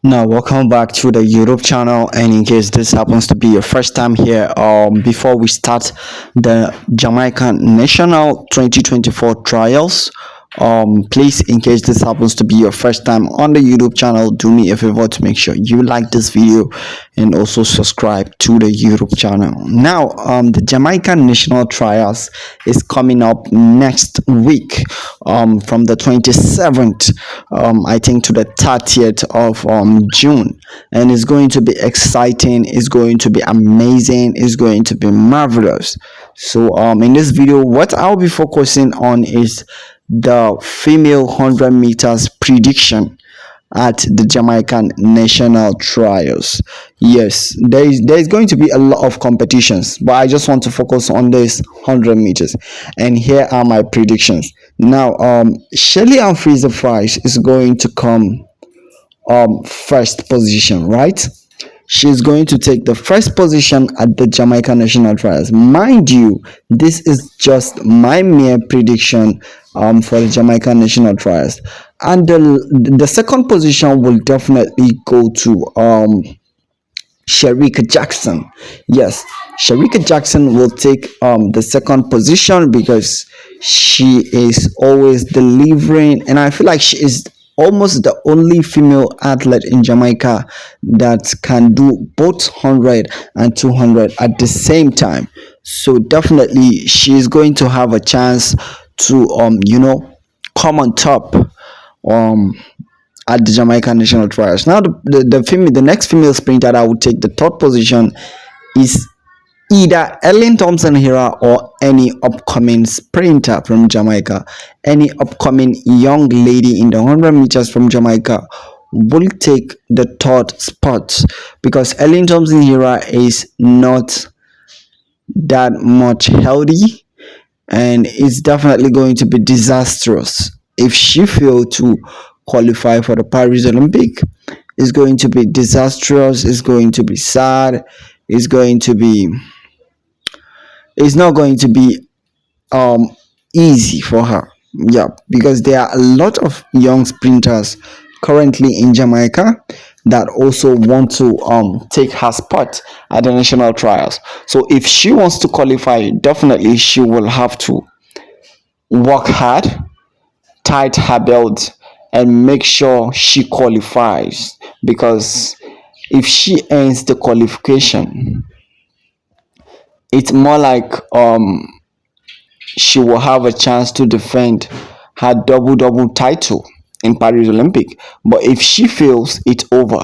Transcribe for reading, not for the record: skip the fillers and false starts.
Now, welcome back to the YouTube channel. And in case this happens to be your first time here, before we start the Jamaican National 2024 trials, please, in case this happens to be your first time on the YouTube channel, do me a favor to make sure you like this video and also subscribe to the YouTube channel. Now, the Jamaican National trials is coming up next week, from the 27th, I think, to the 30th of June, and it's going to be exciting. It's going to be amazing. It's going to be marvelous. So, in this video, what I'll be focusing on is the female 100 meters prediction at the Jamaican national trials. Yes, there is going to be a lot of competitions, but I just want to focus on this 100 meters. And here are my predictions. Now, Shelly and Fraser Pryce is going to come first position, right? She's going to take the first position at the Jamaica National Trials. Mind you, this is just my mere prediction for the Jamaica National Trials. And the second position will definitely go to Shericka Jackson. Yes, Shericka Jackson will take the second position because she is always delivering, and I feel like she is almost the only female athlete in Jamaica that can do both 100 and 200 at the same time. So definitely she is going to have a chance to come on top um at the Jamaican National Trials. Now, the next female sprinter that would take the third position is either Elaine Thomson Herah or any upcoming sprinter from Jamaica. Any upcoming young lady in the 100 meters from Jamaica will take the third spot, because Elaine Thomson Herah is not that much healthy, and it's definitely going to be disastrous if she failed to qualify for the Paris Olympic. It's going to be disastrous. It's going to be sad. It's going to be. It's not going to be easy for her. Yeah, because there are a lot of young sprinters currently in Jamaica that also want to take her spot at the national trials. So if she wants to qualify, definitely she will have to work hard, tight her belt, and make sure she qualifies, because if she ends the qualification, it's more like she will have a chance to defend her double title in Paris Olympic. But if she fails, it's over.